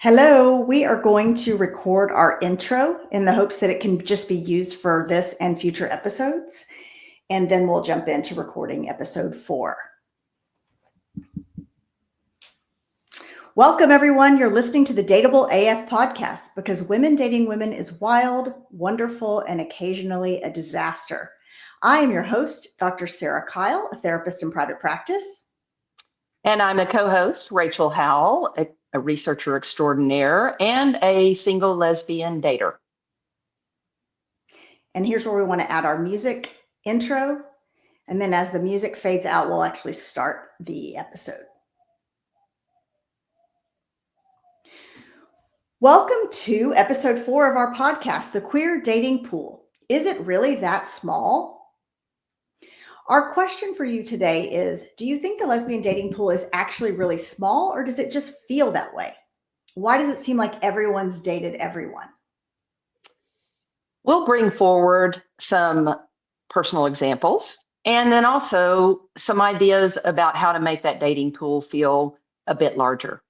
Hello, we are going to record our intro in the hopes that it can just be used for this and future episodes. And then we'll jump into recording episode 4. Welcome, everyone. You're listening to the Dateable AF podcast because women dating women is wild, wonderful, and occasionally a disaster. I am your host, Dr. Sarah Kyle, a therapist in private practice. And I'm the co-host, Rachel Howell, a researcher extraordinaire and a single lesbian dater. And here's where we want to add our music intro. And then as the music fades out, we'll actually start the episode. Welcome to episode 4 of our podcast, The Queer Dating Pool. Is it really that small? Our question for you today is, do you think the lesbian dating pool is actually really small, or does it just feel that way? Why does it seem like everyone's dated everyone? We'll bring forward some personal examples and then also some ideas about how to make that dating pool feel a bit larger.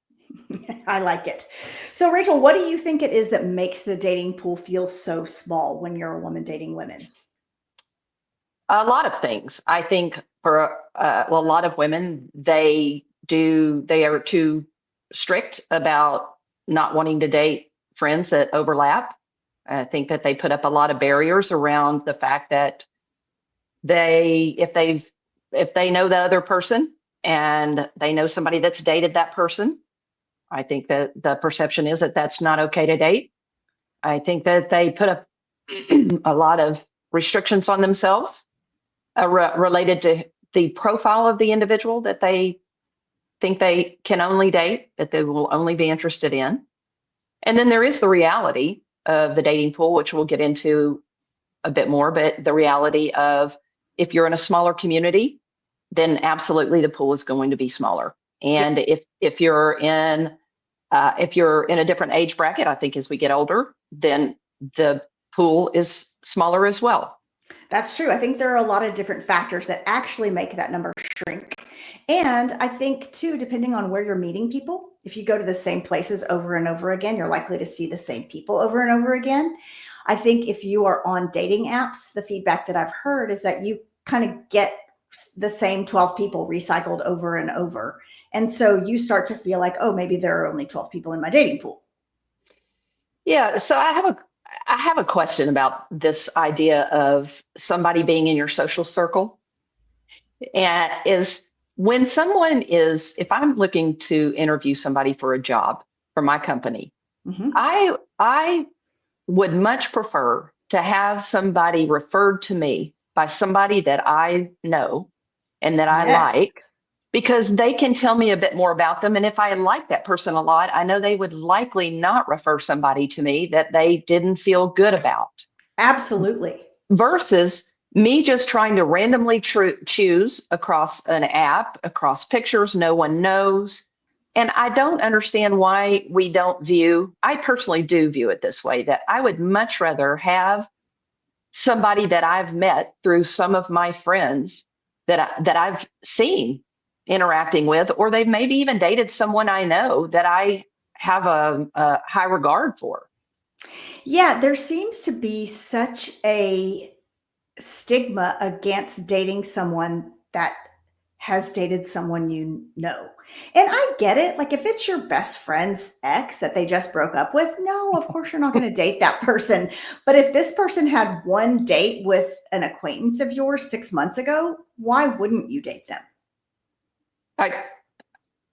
I like it. So, Rachel, what do you think it is that makes the dating pool feel so small when you're a woman dating women? A lot of things. I think for a lot of women, they are too strict about not wanting to date friends that overlap. I think that they put up a lot of barriers around the fact that if they know the other person and they know somebody that's dated that person, I think that the perception is that that's not okay to date. I think that they put up a lot of restrictions on themselves related to the profile of the individual that they think they can only date, that they will only be interested in. And then there is the reality of the dating pool, which we'll get into a bit more, but the reality of if you're in a smaller community, then absolutely the pool is going to be smaller. And if you're in a different age bracket, I think as we get older, then the pool is smaller as well. That's true. I think there are a lot of different factors that actually make that number shrink. And I think, too, depending on where you're meeting people, if you go to the same places over and over again, you're likely to see the same people over and over again. I think if you are on dating apps, the feedback that I've heard is that you kind of get the same 12 people recycled over and over. And so you start to feel like, oh, maybe there are only 12 people in my dating pool. Yeah. So I have a question about this idea of somebody being in your social circle. And is when someone is, if I'm looking to interview somebody for a job for my company, I would much prefer to have somebody referred to me by somebody that I know and that I like, because they can tell me a bit more about them. And if I like that person a lot, I know they would likely not refer somebody to me that they didn't feel good about. Absolutely. Versus me just trying to randomly choose across an app, across pictures no one knows. And I don't understand why we don't I personally do view it this way, that I would much rather have somebody that I've met through some of my friends that I've seen interacting with, or they've maybe even dated someone I know that I have a high regard for. Yeah, there seems to be such a stigma against dating someone that has dated someone you know. And I get it. Like if it's your best friend's ex that they just broke up with, no, of course you're not going to date that person. But if this person had one date with an acquaintance of yours 6 months ago, why wouldn't you date them? I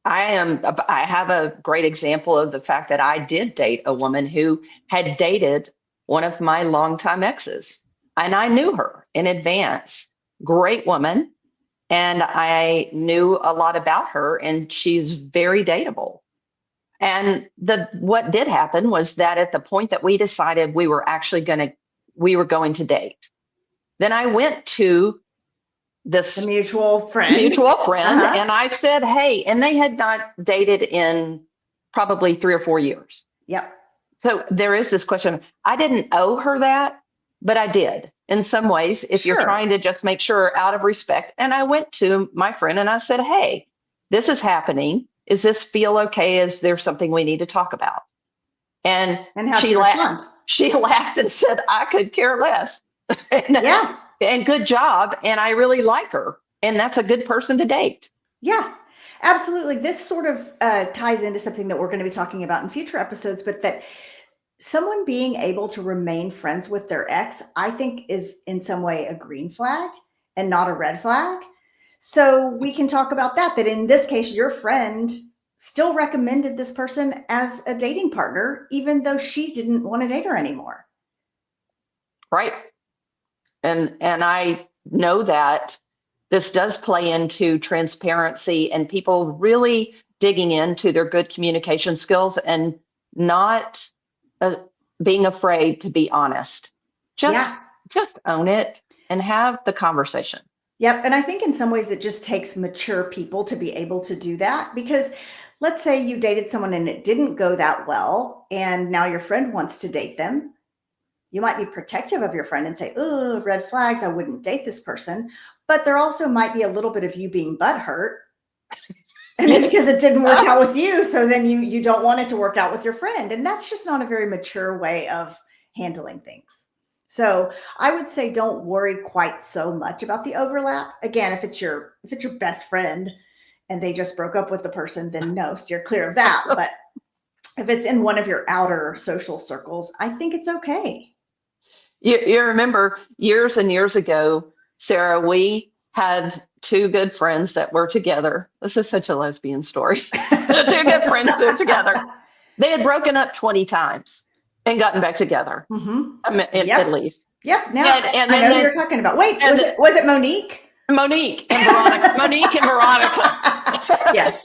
have a great example of the fact that I did date a woman who had dated one of my longtime exes, and I knew her in advance. Great woman. And I knew a lot about her, and she's very dateable. And what did happen was that at the point that we decided we were going to date, then I went to this mutual friend, and I said, hey, and they had not dated in probably 3 or 4 years. Yep. So there is this question. I didn't owe her that, but I did in some ways, if you're trying to just make sure out of respect. And I went to my friend and I said, hey, this is happening. Is this feel okay? Is there something we need to talk about? And how she she laughed. respond? She laughed and said, "I could care less." and, Yeah. and good job. And I really like her. And that's a good person to date. Yeah, absolutely. This sort of ties into something that we're going to be talking about in future episodes, but that someone being able to remain friends with their ex, I think, is in some way a green flag and not a red flag. So we can talk about that, that in this case, your friend still recommended this person as a dating partner, even though she didn't want to date her anymore. Right. And I know that this does play into transparency and people really digging into their good communication skills and not being afraid to be honest. Yeah. Just own it and have the conversation. Yep. And I think in some ways it just takes mature people to be able to do that, because let's say you dated someone and it didn't go that well, and now your friend wants to date them. You might be protective of your friend and say, "Oh, red flags, I wouldn't date this person." But there also might be a little bit of you being butthurt. And it's because it didn't work out with you. So then you don't want it to work out with your friend. And that's just not a very mature way of handling things. So I would say don't worry quite so much about the overlap. Again, if it's your best friend and they just broke up with the person, then no, steer clear of that. But if it's in one of your outer social circles, I think it's okay. You remember years and years ago, Sarah, we had two good friends that were together. This is such a lesbian story. Two good friends that were together. They had broken up 20 times and gotten back together, at least. Yep. Now and I then know who you're talking about. Wait, was it Monique? Monique and Veronica. Monique and Veronica. Yes.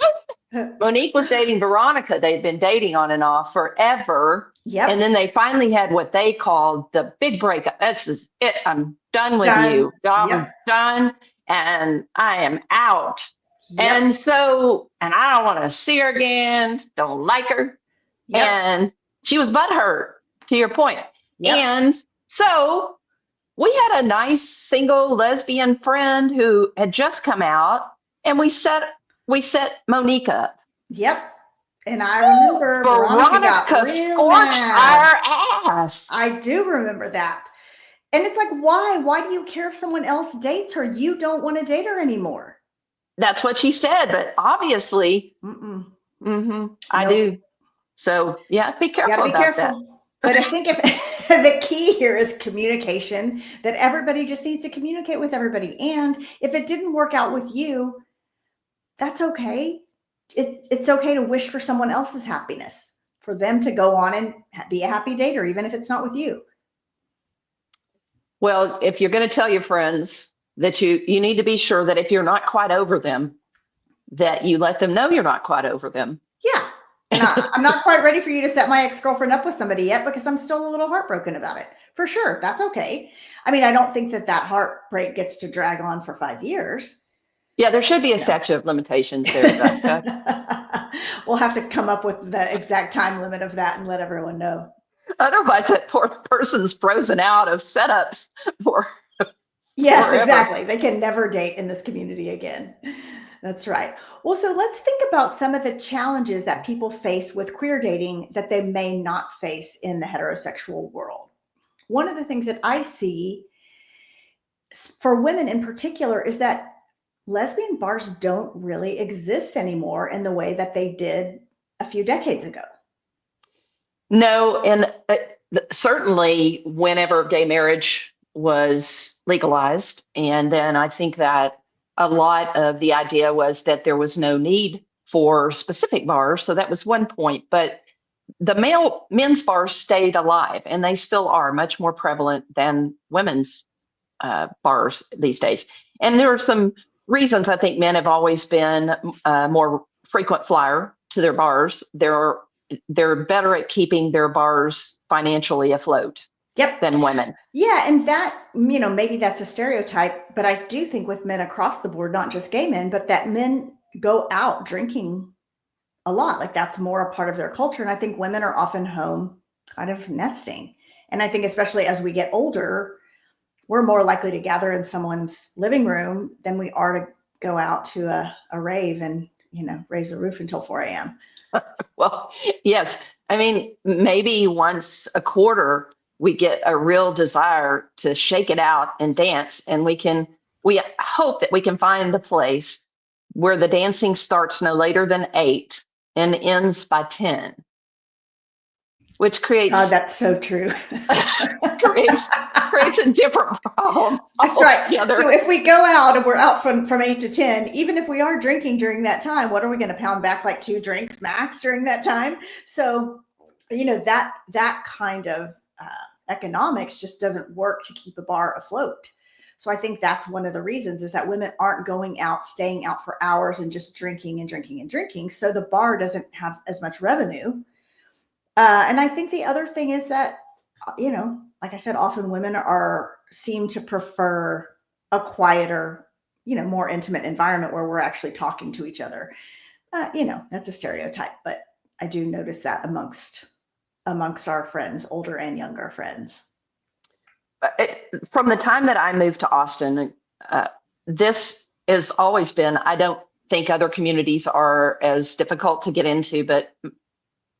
Monique was dating Veronica. They'd been dating on and off forever. Yep. And then they finally had what they called the big breakup. This is it. I'm done with you. I'm done. And I am out. Yep. And I don't want to see her again. Don't like her. Yep. And she was butthurt, to your point. Yep. And so we had a nice single lesbian friend who had just come out, and we set Monique up. Yep. And I remember Veronica scorched our ass. I do remember that. And it's like, why? Why do you care if someone else dates her? You don't want to date her anymore. That's what she said, but obviously, I do. So yeah, be careful about that. But I think if the key here is communication, that everybody just needs to communicate with everybody. And if it didn't work out with you, that's okay. It's okay to wish for someone else's happiness, for them to go on and be a happy dater, even if it's not with you. Well, if you're going to tell your friends that you need to be sure that if you're not quite over them, that you let them know you're not quite over them. Yeah. And I'm not quite ready for you to set my ex-girlfriend up with somebody yet, because I'm still a little heartbroken about it. For sure. That's okay. I mean, I don't think that heartbreak gets to drag on for 5 years. Yeah, there should be a statute of limitations there. We'll have to come up with the exact time limit of that and let everyone know. Otherwise, that poor person's frozen out of setups for Yes, forever. Exactly. They can never date in this community again. That's right. Well, so let's think about some of the challenges that people face with queer dating that they may not face in the heterosexual world. One of the things that I see for women in particular is that lesbian bars don't really exist anymore in the way that they did a few decades ago. No, and certainly whenever gay marriage was legalized, and then I think that a lot of the idea was that there was no need for specific bars. So that was one point, but the men's bars stayed alive, and they still are much more prevalent than women's bars these days. And there are some reasons. I think men have always been more frequent flyer to their bars. They're better at keeping their bars financially afloat. Yep. Than women. Yeah. And that, maybe that's a stereotype, but I do think with men across the board, not just gay men, but that men go out drinking a lot. Like that's more a part of their culture. And I think women are often home kind of nesting. And I think especially as we get older, we're more likely to gather in someone's living room than we are to go out to a rave and raise the roof until 4 a.m. Well, yes. I mean, maybe once a quarter, we get a real desire to shake it out and dance. And we hope that we can find a place where the dancing starts no later than 8 and ends by 10, which creates That's so true. creates a different problem. That's right. Altogether. So if we go out and we're out from 8 to 10, even if we are drinking during that time, what are we going to pound back like 2 drinks max during that time? So, that kind of economics just doesn't work to keep a bar afloat. So I think that's one of the reasons is that women aren't going out, staying out for hours and just drinking and drinking and drinking. So the bar doesn't have as much revenue. And I think the other thing is that, like I said, often women seem to prefer a quieter, more intimate environment where we're actually talking to each other. That's a stereotype, but I do notice that amongst our friends, older and younger friends. From the time that I moved to Austin, this has always been, I don't think other communities are as difficult to get into, but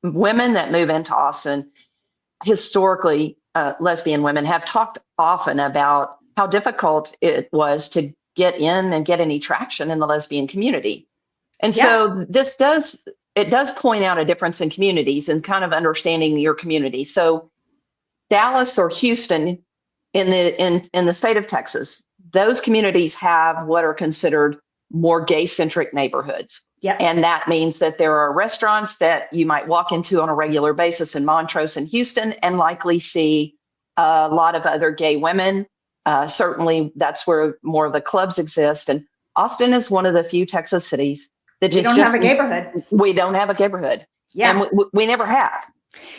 women that move into Austin, historically, lesbian women have talked often about how difficult it was to get in and get any traction in the lesbian community. And so it does point out a difference in communities and kind of understanding your community. So Dallas or Houston in the state of Texas, those communities have what are considered more gay-centric neighborhoods. Yeah. And that means that there are restaurants that you might walk into on a regular basis in Montrose and Houston and likely see a lot of other gay women. Certainly, that's where more of the clubs exist. And Austin is one of the few Texas cities that we don't have a neighborhood. We don't have a neighborhood. Yeah. And we never have.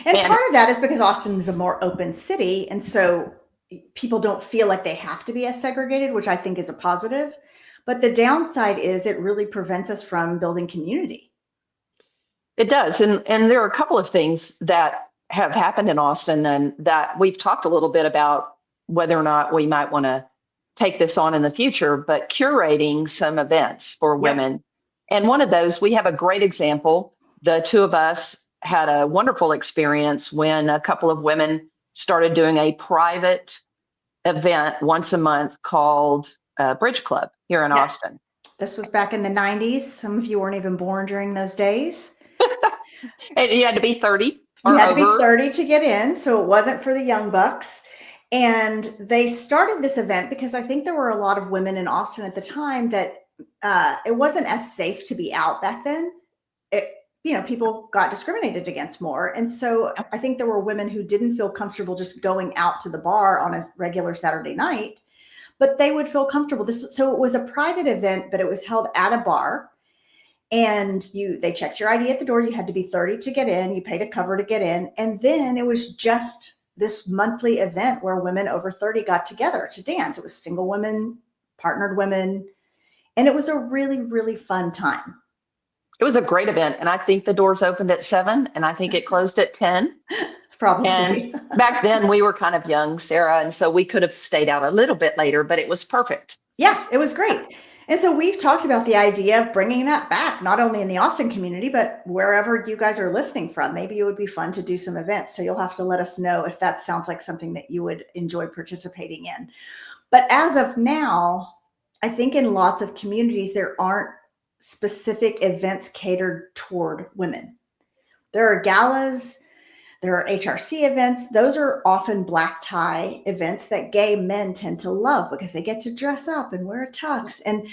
And part of that is because Austin is a more open city. And so people don't feel like they have to be as segregated, which I think is a positive. But the downside is it really prevents us from building community. It does. And there are a couple of things that have happened in Austin and that we've talked a little bit about whether or not we might want to take this on in the future, but curating some events for women. And one of those, we have a great example. The two of us had a wonderful experience when a couple of women started doing a private event once a month called Bridge Club here in Austin. This was back in the 90s. Some of you weren't even born during those days. And you had to be 30 or You had to over. be 30 to get in, so it wasn't for the young bucks. And they started this event because I think there were a lot of women in Austin at the time that it wasn't as safe to be out back then. People got discriminated against more. And so I think there were women who didn't feel comfortable just going out to the bar on a regular Saturday night, but they would feel comfortable. So it was a private event, but it was held at a bar. And they checked your ID at the door. You had to be 30 to get in. You paid a cover to get in. And then it was just this monthly event where women over 30 got together to dance. It was single women, partnered women. And it was a really, really fun time. It was a great event. And I think the doors opened at 7 and I think it closed at 10. Probably. And back then we were kind of young, Sarah. And so we could have stayed out a little bit later, but it was perfect. Yeah, it was great. And so we've talked about the idea of bringing that back, not only in the Austin community, but wherever you guys are listening from. Maybe it would be fun to do some events. So you'll have to let us know if that sounds like something that you would enjoy participating in. But as of now, I think in lots of communities, there aren't specific events catered toward women. There are galas, there are HRC events. Those are often black tie events that gay men tend to love because they get to dress up and wear a tux. And,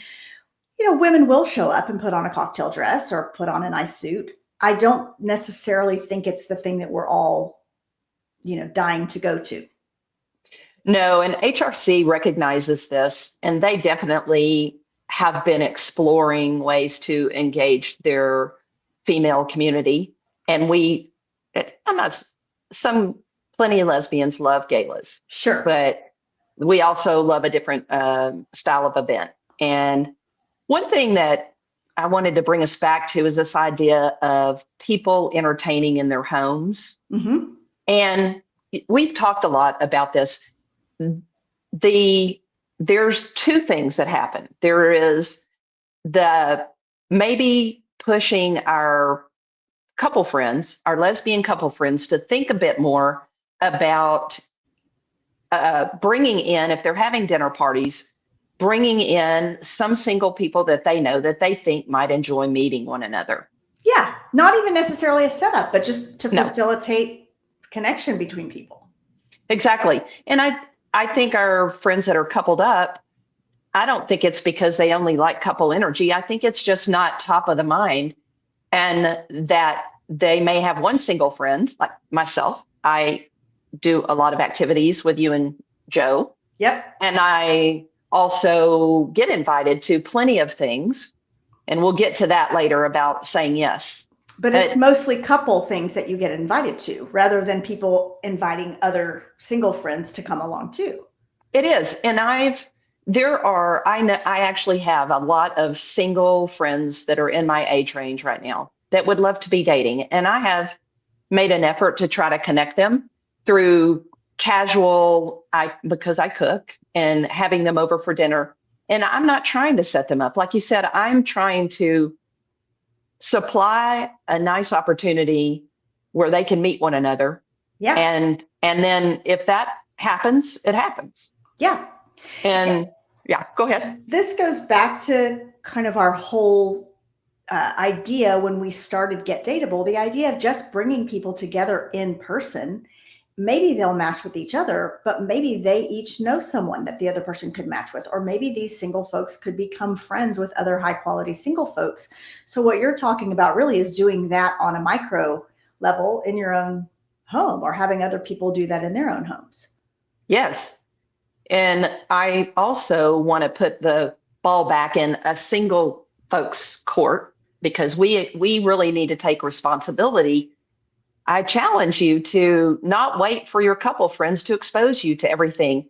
women will show up and put on a cocktail dress or put on a nice suit. I don't necessarily think it's the thing that we're all, dying to go to. No, and HRC recognizes this, and they definitely have been exploring ways to engage their female community. And plenty of lesbians love galas. Sure. But we also love a different style of event. And one thing that I wanted to bring us back to is this idea of people entertaining in their homes. Mm-hmm. And we've talked a lot about this. There's two things that happen. There is maybe pushing our couple friends, our lesbian couple friends, to think a bit more about bringing in, if they're having dinner parties, bringing in some single people that they know that they think might enjoy meeting one another. Yeah, not even necessarily a setup, but just to No. facilitate connection between people. Exactly. And I think our friends that are coupled up, I don't think it's because they only like couple energy. I think it's just not top of the mind, and that they may have one single friend like myself. I do a lot of activities with you and Joe. Yep. And I also get invited to plenty of things. And we'll get to that later about saying yes. But it's mostly couple things that you get invited to rather than people inviting other single friends to come along too. It is. And I actually have a lot of single friends that are in my age range right now that would love to be dating. And I have made an effort to try to connect them through casual, because I cook, and having them over for dinner. And I'm not trying to set them up. Like you said, I'm trying to supply a nice opportunity where they can meet one another. Yeah. And then if that happens, it happens. Yeah. And yeah, go ahead. This goes back to kind of our whole idea when we started Get Dateable, the idea of just bringing people together in person. Maybe they'll match with each other, but maybe they each know someone that the other person could match with, or maybe these single folks could become friends with other high quality single folks. So what you're talking about really is doing that on a micro level in your own home, or having other people do that in their own homes. Yes. And I also want to put the ball back in a single folks court, because we really need to take responsibility. I challenge you to not wait for your couple friends to expose you to everything.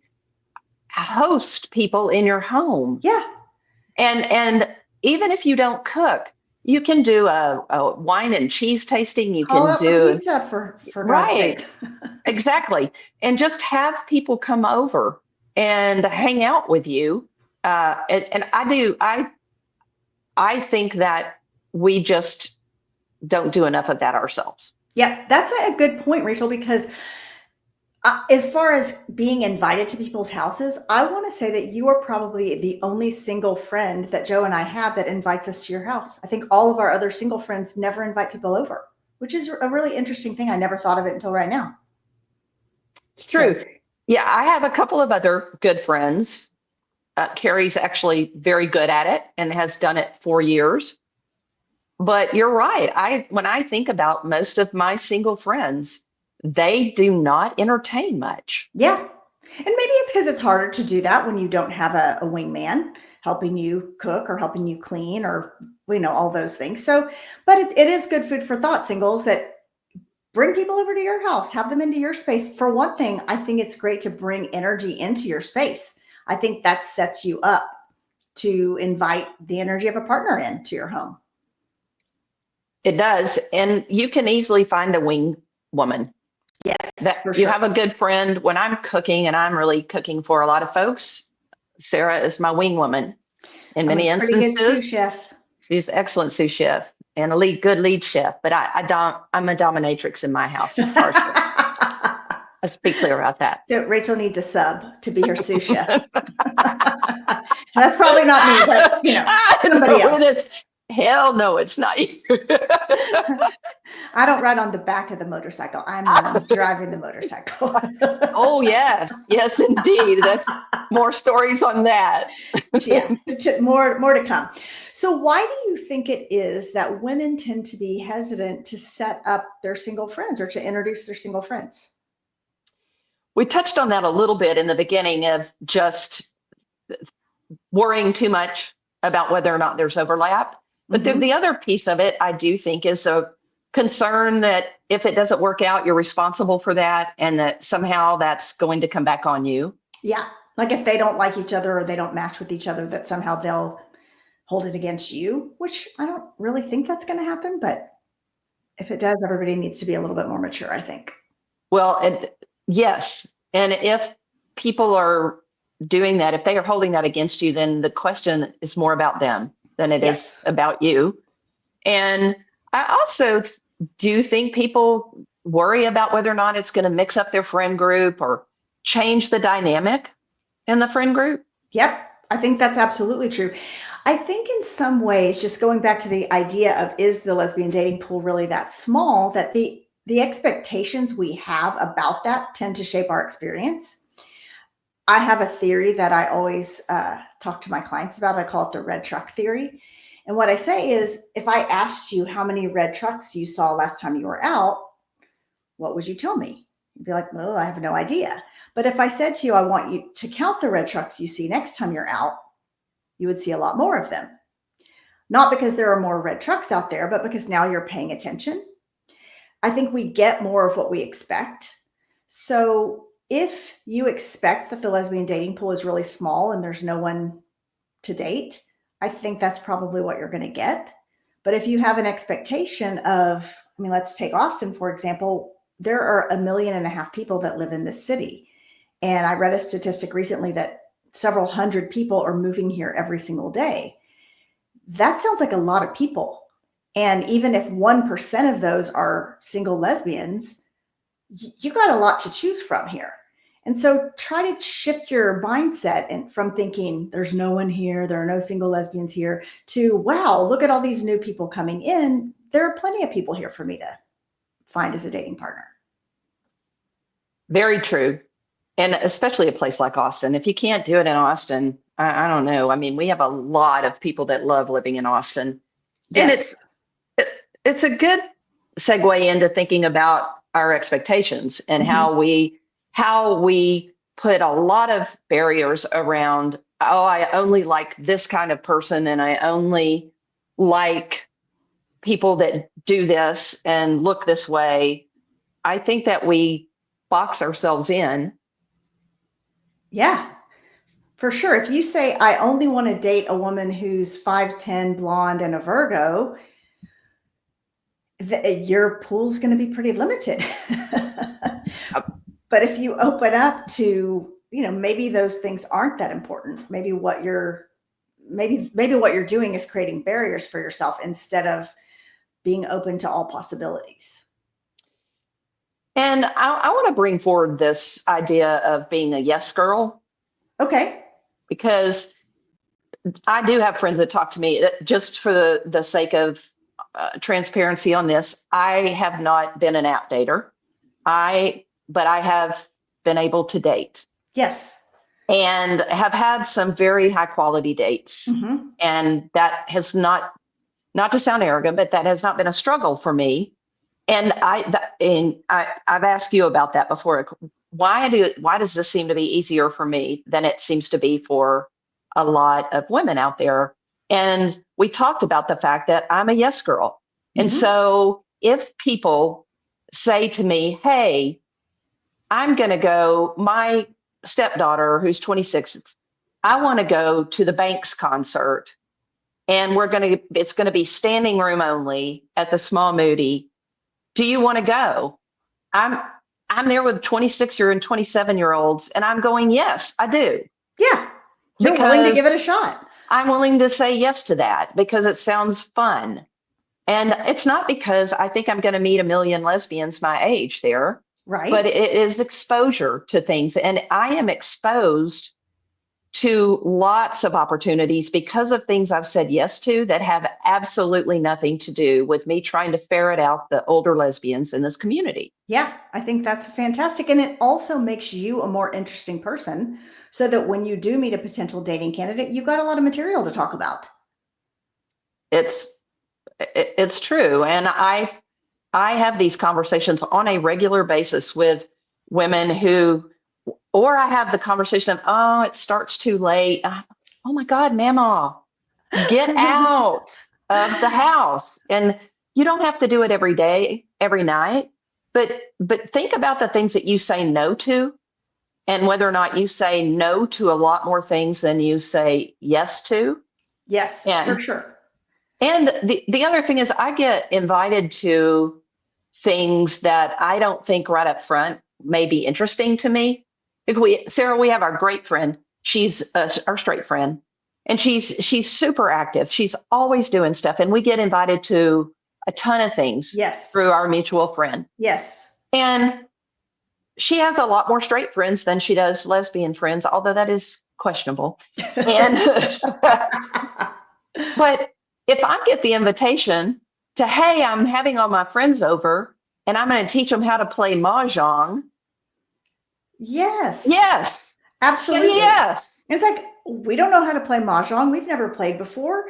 Host people in your home. Yeah. And even if you don't cook, you can do a wine and cheese tasting. You can do pizza for right. God's sake. Exactly. And just have people come over and hang out with you. And I think that we just don't do enough of that ourselves. Yeah, that's a good point, Rachel, because as far as being invited to people's houses, I want to say that you are probably the only single friend that Joe and I have that invites us to your house. I think all of our other single friends never invite people over, which is a really interesting thing. I never thought of it until right now. It's true. Yeah, I have a couple of other good friends. Carrie's actually very good at it and has done it for years. But you're right. When I think about most of my single friends, they do not entertain much. Yeah. And maybe it's because it's harder to do that when you don't have a wingman helping you cook or helping you clean, or, all those things. So, but it is good food for thought, singles, that bring people over to your house, have them into your space. For one thing, I think it's great to bring energy into your space. I think that sets you up to invite the energy of a partner into your home. It does. And you can easily find a wing woman. Yes, for you sure. have a good friend. When I'm cooking, and I'm really cooking for a lot of folks, Sarah is my wing woman in many instances. Pretty good sous chef. She's an excellent sous chef and a good lead chef. But I'm a dominatrix in my house as far as let's be clear about that. So Rachel needs a sub to be her sous chef. That's probably not me, but somebody else. Hell no, it's not you. I don't ride on the back of the motorcycle. I'm driving the motorcycle. Oh, yes. Yes, indeed. That's more stories on that. Yeah, more to come. So why do you think it is that women tend to be hesitant to set up their single friends or to introduce their single friends? We touched on that a little bit in the beginning of just worrying too much about whether or not there's overlap. But the other piece of it, I do think, is a concern that if it doesn't work out, you're responsible for that, and that somehow that's going to come back on you. Yeah. Like if they don't like each other or they don't match with each other, that somehow they'll hold it against you, which I don't really think that's going to happen. But if it does, everybody needs to be a little bit more mature, I think. Well, yes. And if people are doing that, if they are holding that against you, then the question is more about them than it is about you. And I also do think people worry about whether or not it's going to mix up their friend group or change the dynamic in the friend group. Yep, I think that's absolutely true. I think in some ways, just going back to the idea of is the lesbian dating pool really that small, that the expectations we have about that tend to shape our experience. I have a theory that I always talk to my clients about. I call it the red truck theory. And what I say is, if I asked you how many red trucks you saw last time you were out, what would you tell me? You'd be like, well, I have no idea. But if I said to you, I want you to count the red trucks you see next time you're out, you would see a lot more of them. Not because there are more red trucks out there, but because now you're paying attention. I think we get more of what we expect. So if you expect that the lesbian dating pool is really small and there's no one to date, I think that's probably what you're going to get. But if you have an expectation of, I mean, let's take Austin, for example, there are 1.5 million people that live in this city. And I read a statistic recently that several hundred people are moving here every single day. That sounds like a lot of people. And even if 1% of those are single lesbians, you got a lot to choose from here. And so try to shift your mindset and from thinking there's no one here, there are no single lesbians here, to wow, look at all these new people coming in. There are plenty of people here for me to find as a dating partner. Very true. And especially a place like Austin. If you can't do it in Austin, I don't know. I mean, we have a lot of people that love living in Austin. And Yes. it's a good segue into thinking about our expectations and how we put a lot of barriers around, oh, I only like this kind of person and I only like people that do this and look this way. I think that we box ourselves in. Yeah, for sure. If you say, I only want to date a woman who's 5'10", blonde, and a Virgo, your pool's going to be pretty limited. But if you open up to, maybe those things aren't that important. Maybe what you're doing is creating barriers for yourself instead of being open to all possibilities. And I want to bring forward this idea of being a yes girl. Okay. Because I do have friends that talk to me just for the sake of transparency on this. I have not been an app dater. But I have been able to date. Yes. And have had some very high quality dates. Mm-hmm. And that has not to sound arrogant, but that has not been a struggle for me. And I've asked you about that before. Why does this seem to be easier for me than it seems to be for a lot of women out there? And we talked about the fact that I'm a yes girl. Mm-hmm. And so if people say to me, hey, I'm going to go, my stepdaughter who's 26, I want to go to the Banks concert and it's going to be standing room only at the Small Moody. Do you want to go? I'm there with 26-year and 27-year-olds and I'm going, yes, I do. Yeah. You're willing to give it a shot. I'm willing to say yes to that because it sounds fun. And it's not because I think I'm going to meet 1 million lesbians my age there. Right. But it is exposure to things. And I am exposed to lots of opportunities because of things I've said yes to that have absolutely nothing to do with me trying to ferret out the older lesbians in this community. Yeah, I think that's fantastic. And it also makes you a more interesting person so that when you do meet a potential dating candidate, you've got a lot of material to talk about. It's true. And I have these conversations on a regular basis with women or I have the conversation of, oh, it starts too late. Oh my God, Mama, get out of the house. And you don't have to do it every day, every night, but think about the things that you say no to and whether or not you say no to a lot more things than you say yes to. Yes, for sure. And the other thing is I get invited to things that I don't think right up front may be interesting to me. Sarah, we have our great friend. She's our straight friend. And she's super active. She's always doing stuff. And we get invited to a ton of things Yes. through our mutual friend. Yes. And she has a lot more straight friends than she does lesbian friends, although that is questionable. And but if I get the invitation to, hey, I'm having all my friends over and I'm going to teach them how to play mahjong. Yes. Yes. Absolutely. Yes. It's like, we don't know how to play mahjong. We've never played before.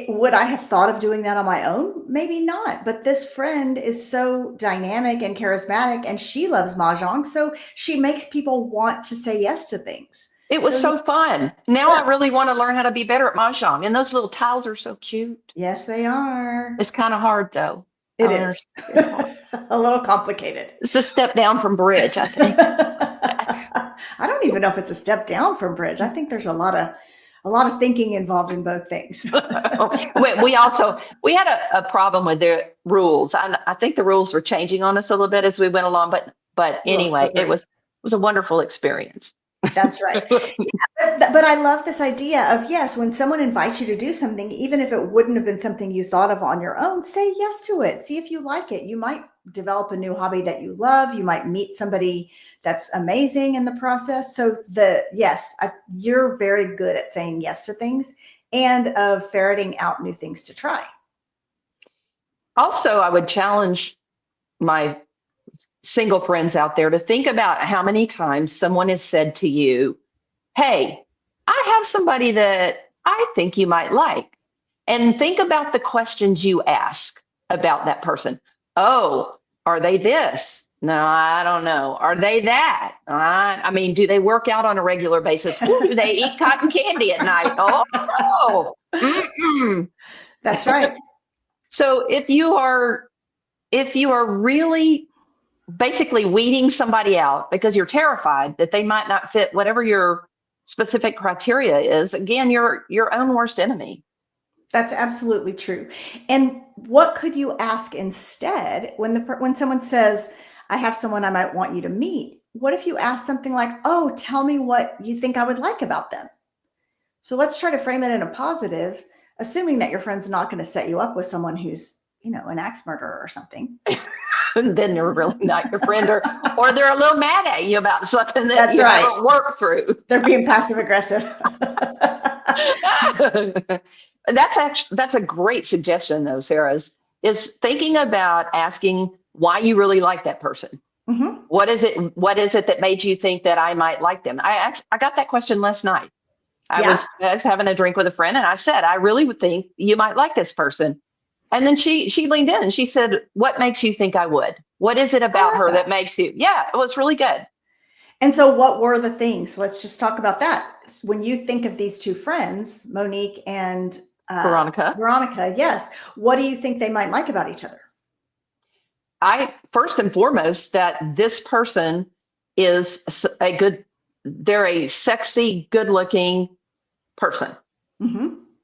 Would I have thought of doing that on my own? Maybe not. But this friend is so dynamic and charismatic, and she loves mahjong. So she makes people want to say yes to things. It was so fun. Now Yeah. I really want to learn how to be better at mahjong. And those little tiles are so cute. Yes, they are. It's kind of hard, though. It is. It's hard. A little complicated. It's a step down from bridge, I think. I don't even know if it's a step down from bridge. I think there's a lot of thinking involved in both things. we had a problem with the rules. I think the rules were changing on us a little bit as we went along, but anyway, it was a wonderful experience. That's right. Yeah, but I love this idea of, yes, when someone invites you to do something, even if it wouldn't have been something you thought of on your own, say yes to it. See if you like it. You might develop a new hobby that you love. You might meet somebody that's amazing in the process. So you're very good at saying yes to things and of ferreting out new things to try. Also, I would challenge my single friends out there to think about how many times someone has said to you, hey, I have somebody that I think you might like. And think about the questions you ask about that person. Oh, are they this? No, I don't know. Are they that? I mean, do they work out on a regular basis? Ooh, do they eat cotton candy at night? Oh, no. Mm-mm. That's right. So if you are really basically weeding somebody out because you're terrified that they might not fit whatever your specific criteria is, again, you're your own worst enemy. That's absolutely true. And what could you ask instead when someone says, I have someone I might want you to meet? What if you ask something like, oh, tell me what you think I would like about them? So let's try to frame it in a positive, assuming that your friend's not going to set you up with someone who's, an axe murderer or something. And then they're really not your friend, or they're a little mad at you about something that That's you right. haven't worked through. They're being passive aggressive. That's a great suggestion, though, Sarah, is thinking about asking why you really like that person. Mm-hmm. What is it that made you think that I might like them? I got that question last night. I was having a drink with a friend, and I said, I really would think you might like this person. And then she leaned in and she said, what makes you think I would? What is it about her that makes you? Yeah, it was really good. And so what were the things? Let's just talk about that. When you think of these two friends, Monique and Veronica, yes. What do you think they might like about each other? First and foremost, that this person is they're a sexy, good-looking person,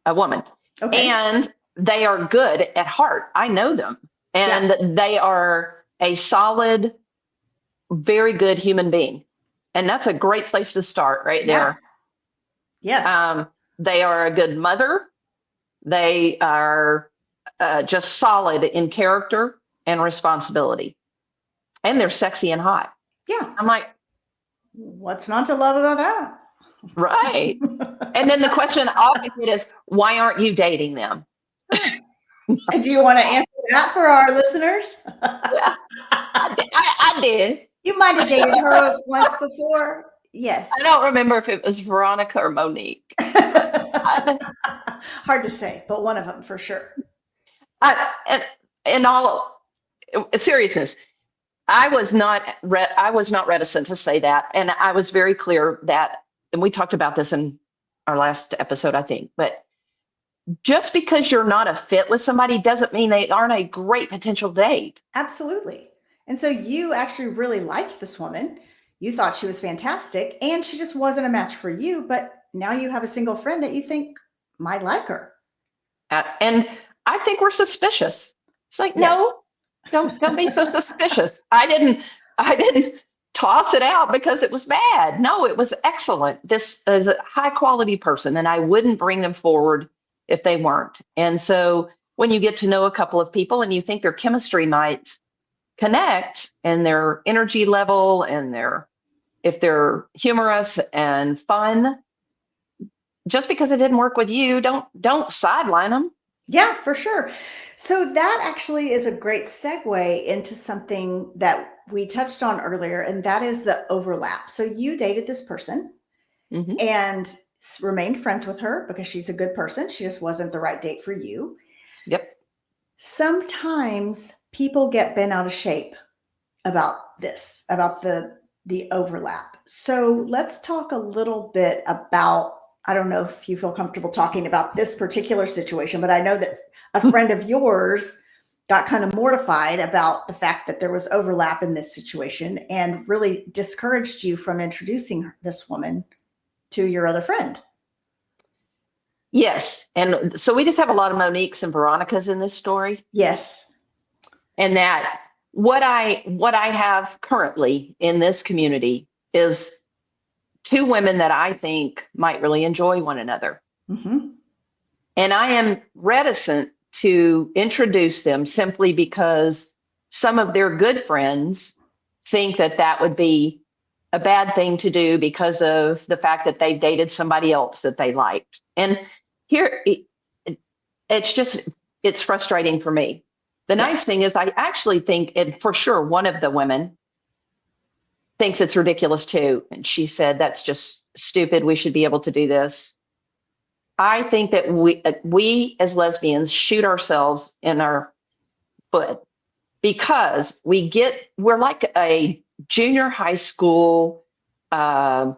a woman. Okay. And they are good at heart. I know them. And they are a solid, very good human being. And that's a great place to start right there. Yes. They are a good mother. They are just solid in character and responsibility. And they're sexy and hot. Yeah. I'm like, what's not to love about that? Right. And then the question I often get is, why aren't you dating them? Do you want to answer that for our listeners? Yeah, I did. You might have dated her once before. Yes. I don't remember if it was Veronica or Monique. Hard to say, but one of them for sure. In all seriousness, I was not reticent to say that, and I was very clear that, and we talked about this in our last episode, I think, but just because you're not a fit with somebody doesn't mean they aren't a great potential date. Absolutely. And so you actually really liked this woman. You thought she was fantastic, and she just wasn't a match for you, but now you have a single friend that you think might like her. And I think we're suspicious. It's like, no, don't be so suspicious. I didn't toss it out because it was bad. No, it was excellent. This is a high quality person, and I wouldn't bring them forward if they weren't. And so when you get to know a couple of people and you think their chemistry might connect and their energy level and if they're humorous and fun, just because it didn't work with you, don't sideline them. Yeah, for sure. So that actually is a great segue into something that we touched on earlier, and that is the overlap. So you dated this person Mm-hmm. and remained friends with her because she's a good person. She just wasn't the right date for you. Yep. Sometimes people get bent out of shape about this, about the overlap. So let's talk a little bit about, I don't know if you feel comfortable talking about this particular situation, but I know that a friend of yours got kind of mortified about the fact that there was overlap in this situation and really discouraged you from introducing this woman to your other friend. Yes. And so we just have a lot of Moniques and Veronicas in this story. Yes. And that what I have currently in this community is two women that I think might really enjoy one another. Mm-hmm. And I am reticent to introduce them simply because some of their good friends think that would be a bad thing to do because of the fact that they've dated somebody else that they liked. And here, it's frustrating for me. The nice thing is I actually think, and for sure, one of the women thinks it's ridiculous too. And she said, that's just stupid. We should be able to do this. I think that we as lesbians shoot ourselves in our foot because we're like a junior high school, I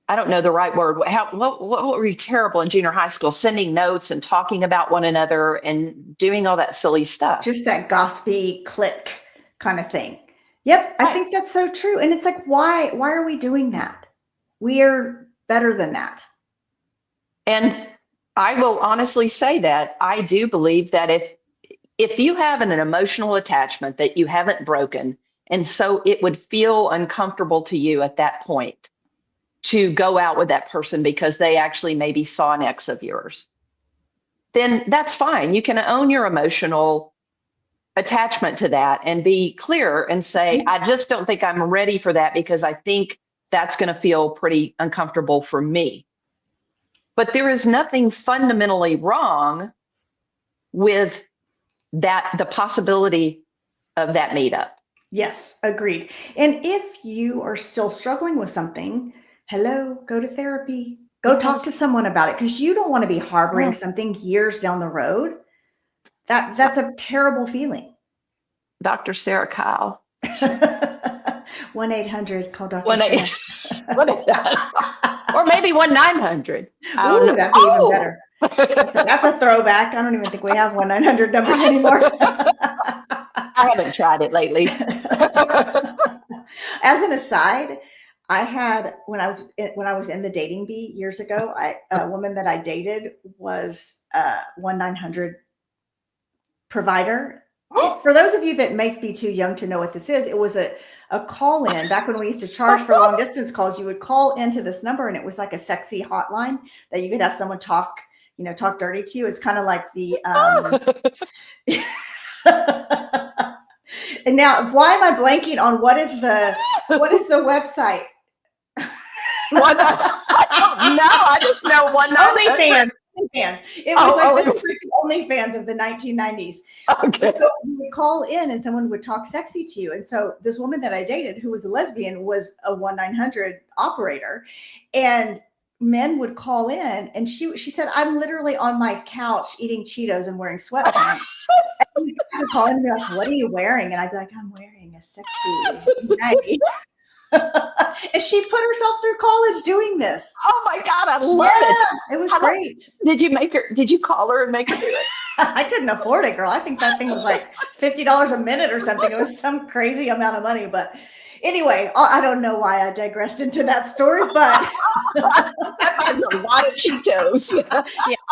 don't know the right word. What were you terrible in junior high school? Sending notes and talking about one another and doing all that silly stuff. Just that gossipy click kind of thing. Yep, I think that's so true. And it's like, why are we doing that? We are better than that. And I will honestly say that I do believe that if you have an emotional attachment that you haven't broken, and so it would feel uncomfortable to you at that point to go out with that person because they actually maybe saw an ex of yours, then that's fine. You can own your emotional attachment to that and be clear and say, I just don't think I'm ready for that because I think that's going to feel pretty uncomfortable for me. But there is nothing fundamentally wrong with that, the possibility of that meetup. Yes, agreed. And if you are still struggling with something, hello, go to therapy. Go talk to someone about it because you don't want to be harboring something years down the road. That's a terrible feeling. Dr. Sarah Kyle. 1-800 call Dr. Sarah. Or maybe 1-900. Ooh, that'd be even better. That's a throwback. I don't even think we have 1-900 numbers anymore. I haven't tried it lately. As an aside, I had when I was in the dating bee years ago, a woman that I dated was a 1-900 provider. For those of you that may be too young to know what this is, it was a call in back when we used to charge for long distance calls. You would call into this number and it was like a sexy hotline that you could have someone talk dirty to you. It's kind of like the and now why am I blanking on what is the website? I don't know. I just know OnlyFans. It was like the OnlyFans of the 1990s. Okay. So you would call in and someone would talk sexy to you. And so this woman that I dated, who was a lesbian, was a 1-900 operator. And men would call in and she said, I'm literally on my couch eating Cheetos and wearing sweatpants. And these guys would call in and be like, what are you wearing? And I'd be like, I'm wearing a sexy nightie. And she put herself through college doing this. Oh my God, I love it. It was great. Did you call her and make her do it? I couldn't afford it, girl. I think that thing was like $50 a minute or something. It was some crazy amount of money. But anyway, I don't know why I digressed into that story, but that was a lot of Cheetos. Yeah.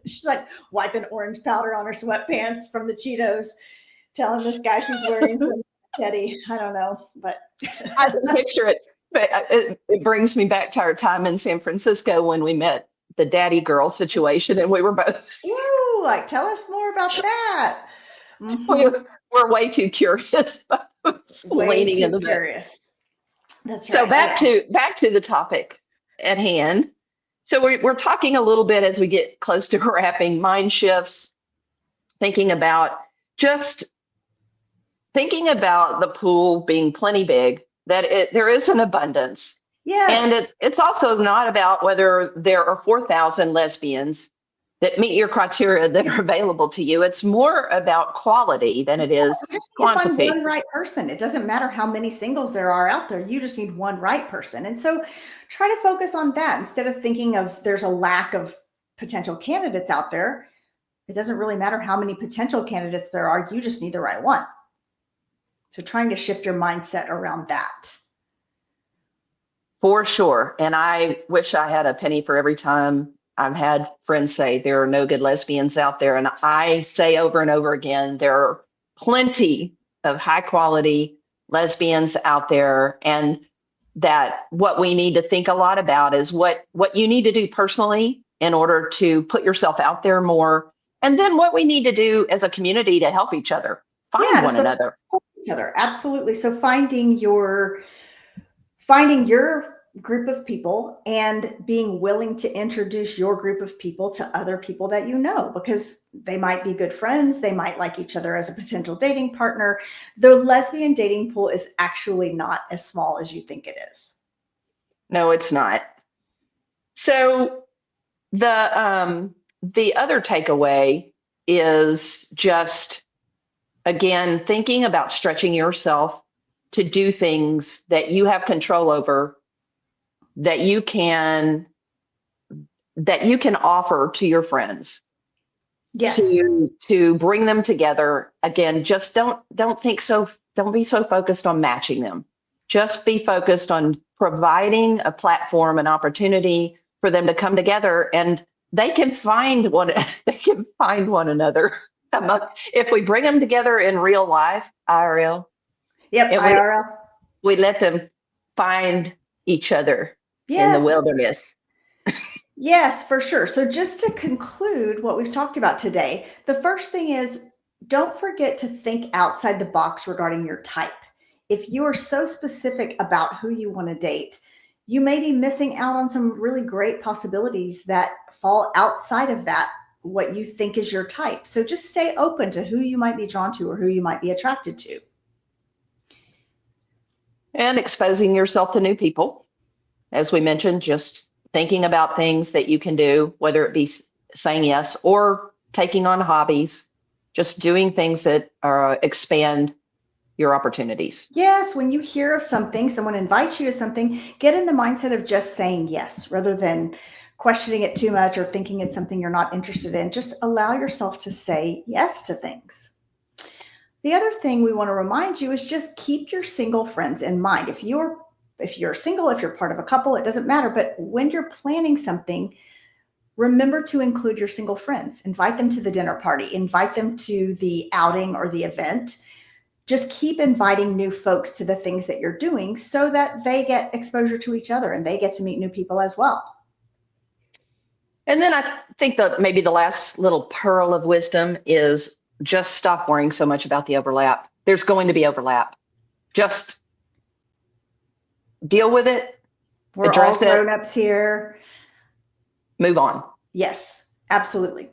She's like wiping orange powder on her sweatpants from the Cheetos, telling this guy she's wearing some Daddy, I don't know, but I can picture it. But it brings me back to our time in San Francisco when we met the daddy girl situation, and we were both woo, like tell us more about that. we Hmm. were way too curious, Way leaning too into that. curious. That's So right. back to the topic at hand. So we're talking a little bit as we get close to wrapping mind shifts, thinking about just thinking about the pool being plenty big, that there is an abundance. And Yes. it's also not about whether there are 4,000 lesbians that meet your criteria that are available to you. It's more about quality than it is You just need to find quantity. one right person. It doesn't matter how many singles there are out there. You just need one right person. And so try to focus on that instead of thinking of there's a lack of potential candidates out there. It doesn't really matter how many potential candidates there are. You just need the right one. So trying to shift your mindset around that. For sure. And I wish I had a penny for every time I've had friends say there are no good lesbians out there. And I say over and over again, there are plenty of high quality lesbians out there. And that what we need to think a lot about is what you need to do personally in order to put yourself out there more. And then what we need to do as a community to help each other, find Yeah, to one support another. each other. Absolutely. So finding your group of people and being willing to introduce your group of people to other people that you know, because they might be good friends, they might like each other as a potential dating partner. The lesbian dating pool is actually not as small as you think it is. No, it's not. So the other takeaway is just again thinking about stretching yourself to do things that you have control over, that you can offer to your friends, Yes. to bring them together. Again, just don't be so focused on matching them. Just be focused on providing a platform, an opportunity for them to come together, and they can find one they can find one another. If we bring them together in real life, IRL, Yep. and IRL. we let them find each other in the Yes. wilderness. Yes, for sure. So, just to conclude what we've talked about today, the first thing is don't forget to think outside the box regarding your type. If you are so specific about who you want to date, you may be missing out on some really great possibilities that fall outside of that, what you think is your type. So, just stay open to who you might be drawn to or who you might be attracted to. And exposing yourself to new people. As we mentioned, just thinking about things that you can do, whether it be saying yes or taking on hobbies, just doing things that expand your opportunities. Yes, when you hear of something, someone invites you to something, get in the mindset of just saying yes rather than questioning it too much or thinking it's something you're not interested in. Just allow yourself to say yes to things. The other thing we want to remind you is just keep your single friends in mind. If you're single, if you're part of a couple, it doesn't matter, but when you're planning something, remember to include your single friends. Invite them to the dinner party, invite them to the outing or the event. Just keep inviting new folks to the things that you're doing so that they get exposure to each other and they get to meet new people as well. And then I think that maybe the last little pearl of wisdom is just stop worrying so much about the overlap. There's going to be overlap. Just deal with it, We're all address it, grown-ups here. move on. Yes, absolutely.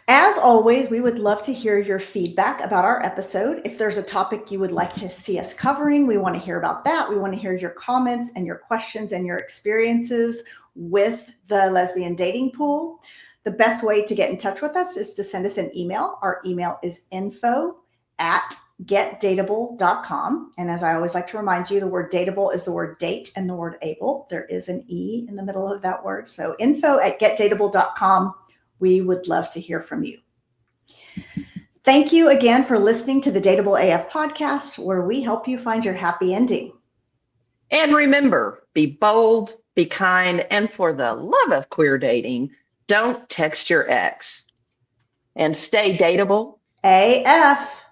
As always, we would love to hear your feedback about our episode. If there's a topic you would like to see us covering, we want to hear about that. We want to hear your comments and your questions and your experiences with the lesbian dating pool. The best way to get in touch with us is to send us an email. Our email is info@getdateable.com. And as I always like to remind you, the word dateable is the word date and the word able. There is an E in the middle of that word. So info@getdateable.com. We would love to hear from you. Thank you again for listening to the Dateable AF podcast, where we help you find your happy ending. And remember, be bold, be kind, and for the love of queer dating, don't text your ex. And stay dateable. AF.